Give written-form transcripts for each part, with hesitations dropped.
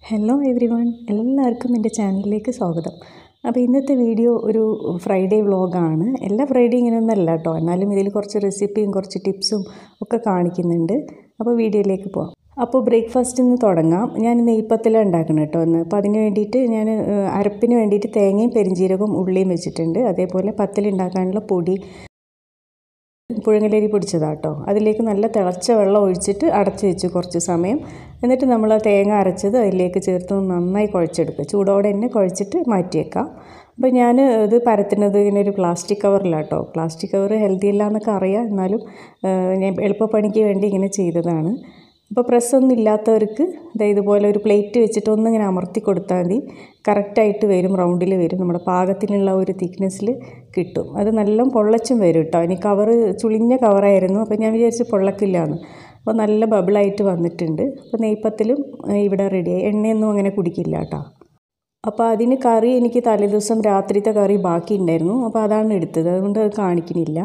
Hello every one, എല്ലാവർക്കും എൻ്റെ ചാനലിലേക്ക് സ്വാഗതം. അപ്പോൾ ഇന്നത്തെ വീഡിയോ ഒരു ഫ്രൈഡേ വ്ളോഗാണ്. എല്ലാ ഫ്രൈഡേ ഇങ്ങനെയൊന്നുമല്ല കേട്ടോ, എന്നാലും ഇതിൽ കുറച്ച് റെസിപ്പിയും കുറച്ച് ടിപ്സും ഒക്കെ കാണിക്കുന്നുണ്ട്. അപ്പോൾ വീഡിയോയിലേക്ക് പോകാം. അപ്പോൾ ബ്രേക്ക്ഫാസ്റ്റിൽ നിന്ന് തുടങ്ങാം. ഞാൻ നെയ്പത്തലാണ് ഉണ്ടാക്കുന്നത് കേട്ടോ ഇന്ന്. അപ്പോൾ അതിന് വേണ്ടിയിട്ട് ഞാൻ അരപ്പിന് വേണ്ടിയിട്ട് തേങ്ങയും പെരിഞ്ജീരകവും ഉള്ളിയും വെച്ചിട്ടുണ്ട്. അതേപോലെ പത്തലുണ്ടാക്കാനുള്ള പൊടി പുഴുങ്ങലരി പൊടിച്ചതാട്ടോ. അതിലേക്ക് നല്ല തിളച്ച വെള്ളം ഒഴിച്ചിട്ട് അടച്ച് വെച്ച് കുറച്ച് സമയം. എന്നിട്ട് നമ്മൾ തേങ്ങ അരച്ചത് അതിലേക്ക് ചേർത്ത് നന്നായി കുഴച്ചെടുക്കുക. ചൂടോടെ തന്നെ കുഴച്ചിട്ട് മാറ്റി വെക്കാം. അപ്പോൾ ഞാൻ ഇത് പരത്തുന്നത് ഇങ്ങനെ ഒരു പ്ലാസ്റ്റിക് കവറിലാട്ടോ. പ്ലാസ്റ്റിക് കവർ ഹെൽത്തി അല്ല എന്നൊക്കെ അറിയാം, എന്നാലും ഞാൻ എളുപ്പപ്പണിക്ക് വേണ്ടി ഇങ്ങനെ ചെയ്തതാണ്. അപ്പോൾ പ്രസ്സൊന്നും ഇല്ലാത്തവർക്ക് ഇതുപോലെ ഒരു പ്ലേറ്റ് വെച്ചിട്ട് ഒന്നിങ്ങനെ അമർത്തി കൊടുത്താൽ മതി. കറക്റ്റായിട്ട് വരും, റൗണ്ടിൽ വരും, നമ്മുടെ പാകത്തിനുള്ള ഒരു തിക്നെസ്സിൽ കിട്ടും. അത് നല്ല പൊള്ളച്ചും വരും കേട്ടോ. ഇനി കവറ് ചുളിഞ്ഞ കവറായിരുന്നു, അപ്പോൾ ഞാൻ വിചാരിച്ച് പൊള്ളക്കില്ലാന്ന്. അപ്പോൾ നല്ല ബബിളായിട്ട് വന്നിട്ടുണ്ട്. അപ്പോൾ നെയ്പത്തലും ഇവിടെ റെഡിയായി. എണ്ണയൊന്നും അങ്ങനെ കുടിക്കില്ല കേട്ടോ. അപ്പോൾ അതിന് കറി എനിക്ക് തലേദിവസം രാത്രിത്തെ കറി ബാക്കി ഉണ്ടായിരുന്നു, അപ്പോൾ അതാണ് എടുത്തത്, അതുകൊണ്ട് അത് കാണിക്കുന്നില്ല.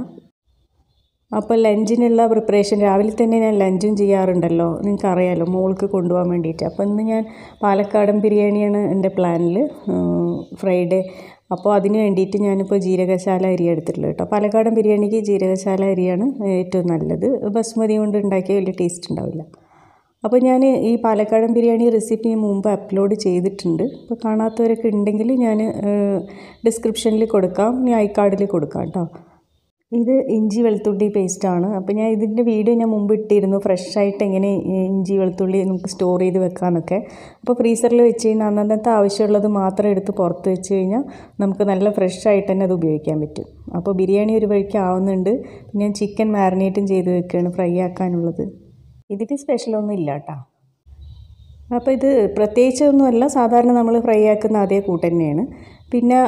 അപ്പോൾ ലഞ്ചിനുള്ള പ്രിപ്പറേഷൻ രാവിലെ തന്നെ ഞാൻ ലഞ്ചും ചെയ്യാറുണ്ടല്ലോ, നിങ്ങൾക്കറിയാമല്ലോ, മോൾക്ക് കൊണ്ടുപോകാൻ വേണ്ടിയിട്ട്. അപ്പോൾ ഇന്ന് ഞാൻ പാലക്കാടൻ ബിരിയാണിയാണ് എൻ്റെ പ്ലാനിൽ, ഫ്രൈഡേ. അപ്പോൾ അതിന് വേണ്ടിയിട്ട് ഞാനിപ്പോൾ ജീരകശാല അരി എടുത്തിട്ടുള്ളത് കേട്ടോ. പാലക്കാടൻ ബിരിയാണിക്ക് ജീരകശാല അരിയാണ് ഏറ്റവും നല്ലത്. ബസ്മതി കൊണ്ട് ഉണ്ടാക്കിയ വലിയ ടേസ്റ്റ് ഉണ്ടാവില്ല. അപ്പോൾ ഞാൻ ഈ പാലക്കാടൻ ബിരിയാണി റെസിപ്പി മുമ്പ് അപ്ലോഡ് ചെയ്തിട്ടുണ്ട്. അപ്പോൾ കാണാത്തവരൊക്കെ ഉണ്ടെങ്കിൽ ഞാൻ ഡിസ്ക്രിപ്ഷനിൽ കൊടുക്കാം, ഞാൻ ഐക്കാർഡിൽ കൊടുക്കാം കേട്ടോ. ഇത് ഇഞ്ചി വെളുത്തുള്ളി പേസ്റ്റാണ്. അപ്പോൾ ഞാൻ ഇതിൻ്റെ വീഡിയോ ഞാൻ മുമ്പ് ഇട്ടിരുന്നു, ഫ്രഷായിട്ട് എങ്ങനെ ഇഞ്ചി വെളുത്തുള്ളി നമുക്ക് സ്റ്റോർ ചെയ്ത് വെക്കാമെന്നൊക്കെ. അപ്പോൾ ഫ്രീസറിൽ വെച്ച് കഴിഞ്ഞാൽ അന്നത്തെ ആവശ്യമുള്ളത് മാത്രം എടുത്ത് പുറത്ത് വെച്ച് കഴിഞ്ഞാൽ നമുക്ക് നല്ല ഫ്രഷായിട്ട് തന്നെ അത് ഉപയോഗിക്കാൻ പറ്റും. അപ്പോൾ ബിരിയാണി ഒരു വഴിക്ക് ആവുന്നുണ്ട്. ഞാൻ ചിക്കൻ മാരിനേറ്റും ചെയ്ത് വെക്കുകയാണ് ഫ്രൈ ആക്കാനുള്ളത്. ഇതിന് സ്പെഷ്യലൊന്നും ഇല്ല കേട്ടോ. അപ്പോൾ ഇത് പ്രത്യേകിച്ചൊന്നുമല്ല, സാധാരണ നമ്മൾ ഫ്രൈ ആക്കുന്ന അതേ കൂട്ട് തന്നെയാണ്. പിന്നെ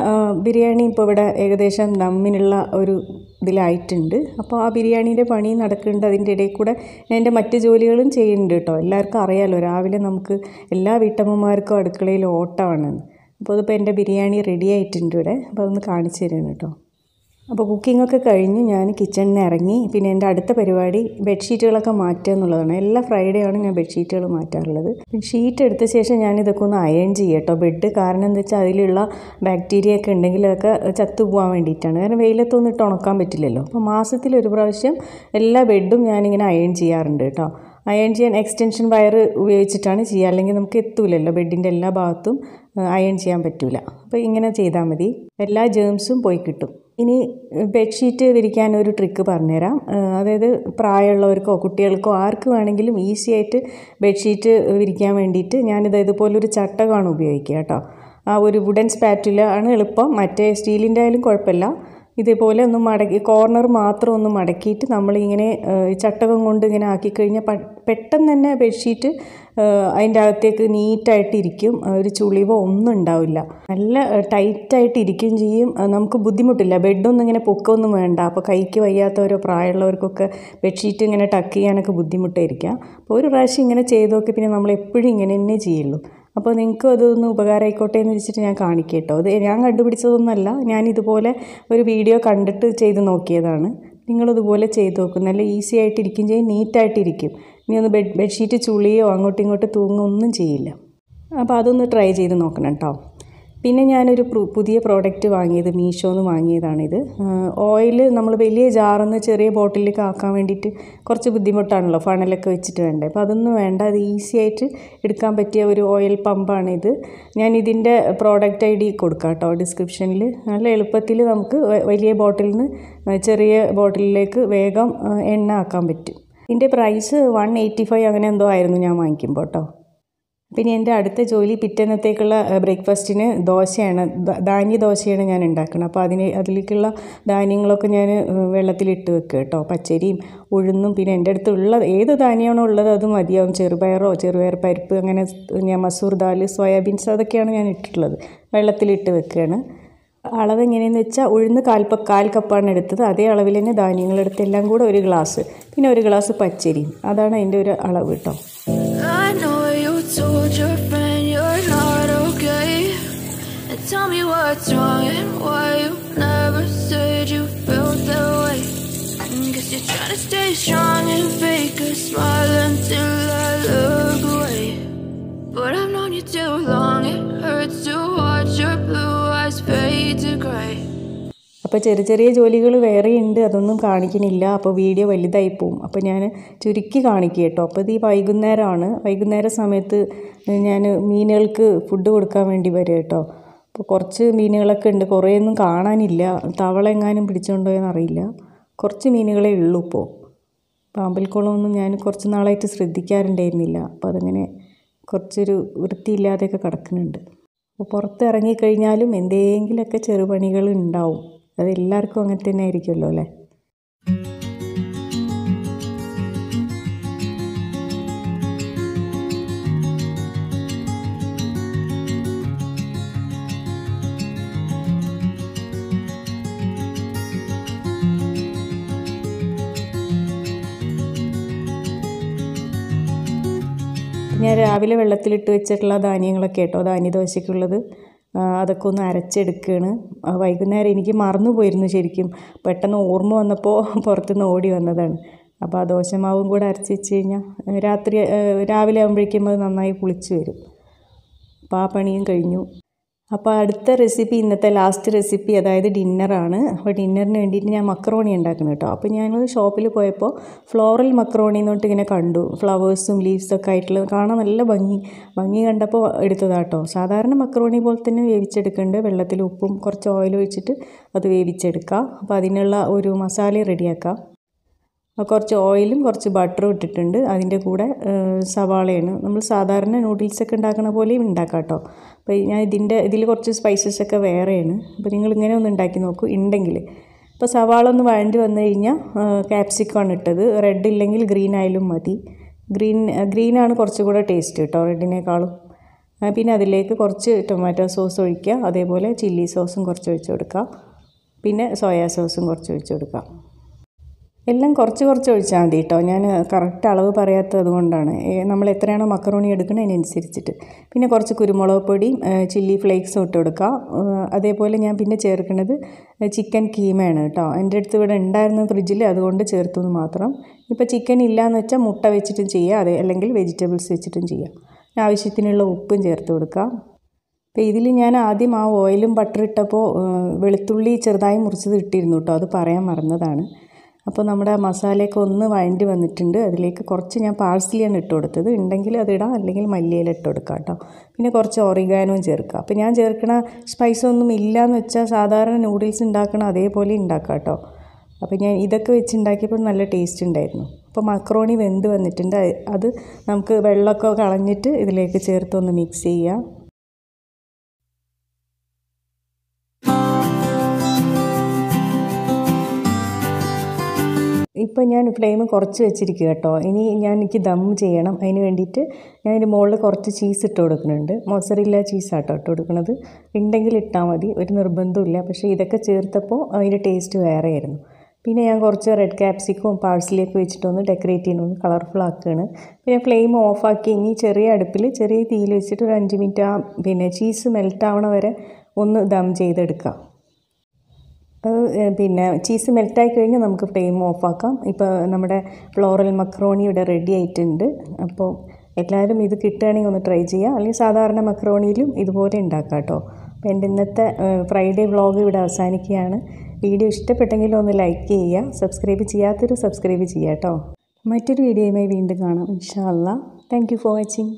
ബിരിയാണി ഇപ്പോൾ ഇവിടെ ഏകദേശം ദമ്മിനുള്ള ഒരു ഇതിലായിട്ടുണ്ട്. അപ്പോൾ ആ ബിരിയാണീൻ്റെ പണി നടക്കുന്നുണ്ട്. അതിൻ്റെ ഇടയിൽ കൂടെ ഞാൻ എൻ്റെ മറ്റ് ജോലികളും ചെയ്യുന്നുണ്ട് കേട്ടോ. എല്ലാവർക്കും അറിയാമല്ലോ, രാവിലെ നമുക്ക് എല്ലാ വീട്ടമ്മമാർക്കും അടുക്കളയിൽ ഓട്ടമാണ്. അപ്പോൾ അതിപ്പോൾ എൻ്റെ ബിരിയാണി റെഡി ആയിട്ടുണ്ട് ഇവിടെ. അപ്പോൾ അതൊന്ന് കാണിച്ചു തരാണ് കേട്ടോ. അപ്പോൾ കുക്കിങ്ങൊക്കെ കഴിഞ്ഞ് ഞാൻ കിച്ചണിൽ നിന്ന് ഇറങ്ങി. പിന്നെ എൻ്റെ അടുത്ത പരിപാടി ബെഡ്ഷീറ്റുകളൊക്കെ മാറ്റുക എന്നുള്ളതാണ്. എല്ലാ ഫ്രൈഡേ ആണ് ഞാൻ ബെഡ്ഷീറ്റുകൾ മാറ്റാറുള്ളത്. പിന്നെ ഷീറ്റ് എടുത്ത ശേഷം ഞാനിതൊക്കെ ഒന്ന് അയൺ ചെയ്യും കേട്ടോ ബെഡ്. കാരണം എന്താ വെച്ചാൽ അതിലുള്ള ബാക്ടീരിയ ഒക്കെ ഉണ്ടെങ്കിൽ അതൊക്കെ ചത്തുപോകാൻ വേണ്ടിയിട്ടാണ്. കാരണം വെയിലത്തൊന്നും ഇട്ട് ഉണക്കാൻ പറ്റില്ലല്ലോ. അപ്പോൾ മാസത്തിലൊരു പ്രാവശ്യം എല്ലാ ബെഡും ഞാനിങ്ങനെ അയൺ ചെയ്യാറുണ്ട് കേട്ടോ. അയൺ ചെയ്യാൻ എക്സ്റ്റൻഷൻ വയർ ഉപയോഗിച്ചിട്ടാണ് ചെയ്യുക, അല്ലെങ്കിൽ നമുക്ക് എത്തൂലല്ലോ, ബെഡിൻ്റെ എല്ലാ ഭാഗത്തും അയൺ ചെയ്യാൻ പറ്റില്ല. അപ്പോൾ ഇങ്ങനെ ചെയ്താൽ മതി, എല്ലാ ജേംസും പോയി കിട്ടും. ഇനി ബെഡ്ഷീറ്റ് വിരിക്കാൻ ഒരു ട്രിക്ക് പറഞ്ഞുതരാം. അതായത് പ്രായമുള്ളവർക്കോ കുട്ടികൾക്കോ ആർക്ക് വേണമെങ്കിലും ഈസി ആയിട്ട് ബെഡ്ഷീറ്റ് വിരിക്കാൻ വേണ്ടിയിട്ട് ഞാനിത് ഇതുപോലൊരു ചട്ടകമാണ് ഉപയോഗിക്കുക കേട്ടോ. ആ ഒരു വുഡൻ സ്പാറ്റുല ആണ് എളുപ്പം, മറ്റേ സ്റ്റീലിൻ്റെ ആയാലും കുഴപ്പമില്ല. ഇതേപോലെ ഒന്ന് മടക്കി കോർണർ മാത്രം ഒന്ന് മടക്കിയിട്ട് നമ്മളിങ്ങനെ ചട്ടകം കൊണ്ട് ഇങ്ങനെ ആക്കിക്കഴിഞ്ഞാൽ പെട്ടെന്ന് തന്നെ ബെഡ്ഷീറ്റ് അതിൻ്റെ അകത്തേക്ക് നീറ്റായിട്ടിരിക്കും. ഒരു ചുളിവോ ഒന്നും ഉണ്ടാവില്ല, നല്ല ടൈറ്റായിട്ട് ഇരിക്കുകയും ചെയ്യും. നമുക്ക് ബുദ്ധിമുട്ടില്ല, ബെഡൊന്നും ഇങ്ങനെ പൊക്കമൊന്നും വേണ്ട. അപ്പോൾ കൈക്ക് വയ്യാത്തവരോ പ്രായമുള്ളവർക്കൊക്കെ ബെഡ്ഷീറ്റ് ഇങ്ങനെ ടക്ക് ചെയ്യാനൊക്കെ ബുദ്ധിമുട്ടായിരിക്കാം. അപ്പോൾ ഒരു പ്രാവശ്യം ഇങ്ങനെ ചെയ്ത് നോക്കി, പിന്നെ നമ്മൾ എപ്പോഴും ഇങ്ങനെ തന്നെ ചെയ്യുള്ളൂ. അപ്പോൾ നിങ്ങൾക്കും അതൊന്ന് ഉപകാരമായിക്കോട്ടെ എന്ന് വെച്ചിട്ട് ഞാൻ കാണിക്കാം കേട്ടോ. അത് ഞാൻ കണ്ടുപിടിച്ചതൊന്നുമല്ല, ഞാനിതുപോലെ ഒരു വീഡിയോ കണ്ടിട്ട് ചെയ്ത് നോക്കിയതാണ്. നിങ്ങളിതുപോലെ ചെയ്ത് നോക്കും, നല്ല ഈസി ആയിട്ടിരിക്കും ചെയ്യും, നീറ്റായിട്ടിരിക്കും. ഇനി ഒന്ന് ബെഡ്ഷീറ്റ് ചുളിയോ അങ്ങോട്ടും ഇങ്ങോട്ടും തൂങ്ങോ ഒന്നും ചെയ്യില്ല. അപ്പോൾ അതൊന്ന് ട്രൈ ചെയ്ത് നോക്കണം കേട്ടോ. പിന്നെ ഞാനൊരു പുതിയ പ്രോഡക്റ്റ് വാങ്ങിയത് മീഷോന്ന് വാങ്ങിയതാണിത്. ഓയിൽ നമ്മൾ വലിയ ജാറിൽ നിന്ന് ചെറിയ ബോട്ടിലേക്ക് ആക്കാൻ വേണ്ടിയിട്ട് കുറച്ച് ബുദ്ധിമുട്ടാണല്ലോ, ഫണലൊക്കെ വെച്ചിട്ട് വേണ്ടേ. അപ്പോൾ അതൊന്നും വേണ്ട, അത് ഈസി ആയിട്ട് എടുക്കാൻ പറ്റിയ ഒരു ഓയിൽ പമ്പാണിത്. ഞാൻ ഇതിൻ്റെ പ്രോഡക്റ്റ് ID കൊടുക്കാം കേട്ടോ ഡിസ്ക്രിപ്ഷനിൽ. നല്ല എളുപ്പത്തിൽ നമുക്ക് വലിയ ബോട്ടിലിൽ നിന്ന് ചെറിയ ബോട്ടിലിലേക്ക് വേഗം എണ്ണ ആക്കാൻ പറ്റും. ഇതിൻ്റെ പ്രൈസ് 185 അങ്ങനെ എന്തോ ആയിരുന്നു ഞാൻ വാങ്ങിക്കുമ്പോൾ കേട്ടോ. പിന്നെ എൻ്റെ അടുത്ത ജോലി പിറ്റേന്നത്തേക്കുള്ള ബ്രേക്ക്ഫാസ്റ്റിന് ദോശയാണ്, ധാന്യ ദോശയാണ് ഞാൻ ഉണ്ടാക്കുന്നത്. അപ്പോൾ അതിലേക്കുള്ള ധാന്യങ്ങളൊക്കെ ഞാൻ വെള്ളത്തിലിട്ട് വെക്കുക കേട്ടോ. പച്ചരിയും ഉഴുന്നും പിന്നെ എൻ്റെ അടുത്തുള്ള ഏത് ധാന്യമാണോ ഉള്ളത് അത് മതിയാവും. ചെറുപയറോ ചെറുപയർ പരിപ്പ് അങ്ങനെ ഞാൻ മസൂർ ദാൽ സോയാബീൻസ് അതൊക്കെയാണ് ഞാൻ ഇട്ടിട്ടുള്ളത്, വെള്ളത്തിലിട്ട് വെക്കുകയാണ്. അളവ് എങ്ങനെയെന്ന് വെച്ചാൽ ഉഴുന്ന് കാൽ കപ്പാണ് എടുത്തത്. അതേ അളവിൽ തന്നെ ധാന്യങ്ങളെടുത്ത് എല്ലാം കൂടെ ഒരു ഗ്ലാസ്, പിന്നെ ഒരു ഗ്ലാസ് പച്ചരിയും, അതാണ് അതിൻ്റെ ഒരു അളവ് കേട്ടോ. Told your friend you're not okay, and tell me what's wrong and why you never said you felt that way. Guess you're trying to stay strong and fake a smile until I look away. But I've known you too long. It hurts to watch your blue eyes fade to gray. അപ്പോൾ ചെറിയ ചെറിയ ജോലികൾ വേറെയുണ്ട്, അതൊന്നും കാണിക്കണില്ല. അപ്പോൾ video വലുതായി പോവും. അപ്പോൾ ഞാൻ ചുരുക്കി കാണിക്കുക കേട്ടോ. അപ്പോൾ ഇത് ഈ വൈകുന്നേരമാണ്. വൈകുന്നേര സമയത്ത് ഞാൻ മീനുകൾക്ക് ഫുഡ് കൊടുക്കാൻ വേണ്ടി വരും കേട്ടോ. അപ്പോൾ കുറച്ച് മീനുകളൊക്കെ ഉണ്ട്, കുറേയൊന്നും കാണാനില്ല. തവള എങ്ങാനും പിടിച്ചുകൊണ്ടോയെന്ന് അറിയില്ല. കുറച്ച് മീനുകളേ ഉള്ളൂ ഇപ്പോൾ. പാമ്പൽക്കുളമൊന്നും ഞാൻ കുറച്ച് നാളായിട്ട് ശ്രദ്ധിക്കാറുണ്ടായിരുന്നില്ല. അപ്പോൾ അതങ്ങനെ കുറച്ചൊരു വൃത്തിയില്ലാതെയൊക്കെ കിടക്കുന്നുണ്ട്. അപ്പോൾ പുറത്ത് ഇറങ്ങിക്കഴിഞ്ഞാലും എന്തെങ്കിലുമൊക്കെ ചെറുപണികൾ ഉണ്ടാവും. അതെല്ലാവർക്കും അങ്ങനെ തന്നെ ആയിരിക്കുമല്ലോ അല്ലേ. ഞാൻ രാവിലെ വെള്ളത്തിലിട്ട് വെച്ചിട്ടുള്ള ധാന്യങ്ങളൊക്കെ കേട്ടോ, ധാന്യദോശയ്ക്കുള്ളത്, അതൊക്കെ ഒന്ന് അരച്ചെടുക്കുകയാണ്. വൈകുന്നേരം എനിക്ക് മറന്നു പോയിരുന്നു ശരിക്കും. പെട്ടെന്ന് ഓർമ്മ വന്നപ്പോൾ പുറത്തുനിന്ന് ഓടി വന്നതാണ്. അപ്പോൾ ആ ദോശമാവും കൂടെ അരച്ച് വെച്ച് കഴിഞ്ഞാൽ രാവിലെ ആകുമ്പോഴേക്കും അത് നന്നായി പുളിച്ച് വരും. അപ്പോൾ ആ പണിയും കഴിഞ്ഞു. അപ്പോൾ അടുത്ത റെസിപ്പി, ഇന്നത്തെ ലാസ്റ്റ് റെസിപ്പി, അതായത് ഡിന്നറാണ്. അപ്പോൾ ഡിന്നറിന് വേണ്ടിയിട്ട് ഞാൻ മക്കറോണി ഉണ്ടാക്കുന്നു കേട്ടോ. അപ്പോൾ ഞാൻ ഷോപ്പിൽ പോയപ്പോൾ ഫ്ലോറൽ മക്കറോണി എന്നിട്ട് ഇങ്ങനെ കണ്ടു. ഫ്ലവേഴ്സും ലീവ്സൊക്കെ ആയിട്ടുള്ള കാണാൻ നല്ല ഭംഗി കണ്ടപ്പോൾ എടുത്തതാട്ടോ. സാധാരണ മക്കറോണി പോലെ തന്നെ വേവിച്ചെടുക്കേണ്ടത്. വെള്ളത്തിൽ ഉപ്പും കുറച്ച് ഓയിൽ ഒഴിച്ചിട്ട് അത് വേവിച്ചെടുക്കുക. അപ്പോൾ അതിനുള്ള ഒരു മസാല റെഡിയാക്കാം. കുറച്ച് ഓയിലും കുറച്ച് ബട്ടറും ഇട്ടിട്ടുണ്ട്. അതിൻ്റെ കൂടെ സവാളയാണ്. നമ്മൾ സാധാരണ നൂഡിൽസൊക്കെ ഉണ്ടാക്കുന്ന പോലെയും ഉണ്ടാക്കാം കേട്ടോ. അപ്പോൾ ഞാൻ ഇതിൽ കുറച്ച് സ്പൈസസൊക്കെ വേറെയാണ്. അപ്പോൾ നിങ്ങളിങ്ങനെ ഒന്ന് ഉണ്ടാക്കി നോക്കൂ ഉണ്ടെങ്കിൽ. അപ്പോൾ സവാള ഒന്ന് വഴണ്ടി വന്നു കഴിഞ്ഞാൽ ക്യാപ്സിക്കമാണ് ഇട്ടത്. റെഡ് ഇല്ലെങ്കിൽ ഗ്രീൻ ആയാലും മതി. ഗ്രീനാണ് കുറച്ചുകൂടെ ടേസ്റ്റ് കേട്ടോ റെഡിനേക്കാളും. പിന്നെ അതിലേക്ക് കുറച്ച് ടൊമാറ്റോ സോസ് ഒഴിക്കുക. അതേപോലെ ചില്ലി സോസും കുറച്ച് ഒഴിച്ച് കൊടുക്കുക. പിന്നെ സോയാ സോസും കുറച്ച് ഒഴിച്ച് കൊടുക്കുക. എല്ലാം കുറച്ച് ഒഴിച്ചാൽ മതി കേട്ടോ. ഞാൻ കറക്റ്റ് അളവ് പറയാത്തത് കൊണ്ടാണ്. നമ്മൾ എത്രയാണോ മക്കറോണി എടുക്കുന്നത് അതിനനുസരിച്ചിട്ട്. പിന്നെ കുറച്ച് കുരുമുളക് പൊടിയും ചില്ലി ഫ്ലേക്സും ഇട്ട് കൊടുക്കുക. അതേപോലെ ഞാൻ പിന്നെ ചേർക്കുന്നത് ചിക്കൻ കീമയാണ് കേട്ടോ. എൻ്റെ അടുത്ത് ഇവിടെ ഉണ്ടായിരുന്നു ഫ്രിഡ്ജിൽ, അതുകൊണ്ട് ചേർത്തു മാത്രം. ഇപ്പോൾ ചിക്കൻ ഇല്ലയെന്ന് വെച്ചാൽ മുട്ട വെച്ചിട്ടും ചെയ്യാം, അല്ലെങ്കിൽ വെജിറ്റബിൾസ് വെച്ചിട്ടും ചെയ്യാം. ആവശ്യത്തിനുള്ള ഉപ്പും ചേർത്ത് കൊടുക്കുക. അപ്പോൾ ഇതിൽ ഞാൻ ആദ്യം ആ ഓയിലും ബട്ടർ ഇട്ടപ്പോൾ വെളുത്തുള്ളി ചെറുതായി മുറിച്ചത് ഇട്ടിരുന്നു കേട്ടോ. അത് പറയാൻ മറന്നതാണ്. അപ്പോൾ നമ്മുടെ മസാലയൊക്കെ ഒന്ന് വഴണ്ടി വന്നിട്ടുണ്ട്. അതിലേക്ക് കുറച്ച് ഞാൻ പാഴ്സലിയാണ് ഇട്ട് കൊടുത്തത്. ഉണ്ടെങ്കിൽ അതിടാം, അല്ലെങ്കിൽ മല്ലിയില ഇട്ട് കൊടുക്കാം കേട്ടോ. പിന്നെ കുറച്ച് ഒറിഗാനോയും ചേർക്കുക. അപ്പോൾ ഞാൻ ചേർക്കണ സ്പൈസൊന്നും ഇല്ലയെന്ന് വെച്ചാൽ സാധാരണ നൂഡിൽസ് ഉണ്ടാക്കണം അതേപോലെ ഉണ്ടാക്കാം കേട്ടോ. അപ്പോൾ ഞാൻ ഇതൊക്കെ വെച്ച് ഉണ്ടാക്കിയപ്പോൾ നല്ല ടേസ്റ്റ് ഉണ്ടായിരുന്നു. അപ്പോൾ മക്കറോണി വെന്ത് വന്നിട്ടുണ്ട്. അത് നമുക്ക് വെള്ളമൊക്കെ കളഞ്ഞിട്ട് ഇതിലേക്ക് ചേർത്ത് ഒന്ന് മിക്സ് ചെയ്യുക. ഇപ്പോൾ ഞാൻ ഫ്ലെയിം കുറച്ച് വെച്ചിരിക്കുക കേട്ടോ. ഇനി എനിക്ക് ദം ചെയ്യണം. അതിന് വേണ്ടിയിട്ട് ഞാൻ ഇതിൻ്റെ മുകളിൽ കുറച്ച് ചീസ് ഇട്ട് കൊടുക്കുന്നുണ്ട്. മൊസറില്ല ചീസാട്ടോ ഇട്ട് കൊടുക്കുന്നത്. ഉണ്ടെങ്കിൽ ഇട്ടാൽ മതി, ഒരു നിർബന്ധമില്ല. പക്ഷേ ഇതൊക്കെ ചേർത്തപ്പോൾ അതിൻ്റെ ടേസ്റ്റ് വേറെ ആയിരുന്നു. പിന്നെ ഞാൻ കുറച്ച് റെഡ് ക്യാപ്സിക്കവും പാഴ്സലിയൊക്കെ വെച്ചിട്ടൊന്ന് ഡെക്കറേറ്റ് ചെയ്യണമെന്ന് കളർഫുൾ ആക്കുകയാണ്. പിന്നെ ഫ്ലെയിം ഓഫാക്കി ഇനി ചെറിയ അടുപ്പിൽ ചെറിയ തീയിൽ വെച്ചിട്ട് ഒരു 5 മിനിറ്റ് പിന്നെ ചീസ് മെൽറ്റ് ആവണ വരെ ഒന്ന് ദം ചെയ്തെടുക്കാം. പിന്നെ ചീസ് മെൽറ്റായി കഴിഞ്ഞാൽ നമുക്ക് ഫ്ലെയിം ഓഫാക്കാം. ഇപ്പോൾ നമ്മുടെ ഫ്ലോറൽ മക്കറോണി ഇവിടെ റെഡി ആയിട്ടുണ്ട്. അപ്പോൾ എല്ലാവരും ഇത് കിട്ടുകയാണെങ്കിൽ ഒന്ന് ട്രൈ ചെയ്യുക. അല്ലെങ്കിൽ സാധാരണ മക്കറോണിയിലും ഇതുപോലെ ഉണ്ടാക്കാം കേട്ടോ. അപ്പോൾ എൻ്റെ ഇന്നത്തെ ഫ്രൈഡേ വ്ളോഗ് ഇവിടെ അവസാനിക്കുകയാണ്. വീഡിയോ ഇഷ്ടപ്പെട്ടെങ്കിൽ ഒന്ന് ലൈക്ക് ചെയ്യുക. സബ്സ്ക്രൈബ് ചെയ്യാത്തൊരു സബ്സ്ക്രൈബ് ചെയ്യുക കേട്ടോ. മറ്റൊരു വീഡിയോയുമായി വീണ്ടും കാണാം ഇൻഷാ അല്ലാഹ്. Thank you for watching.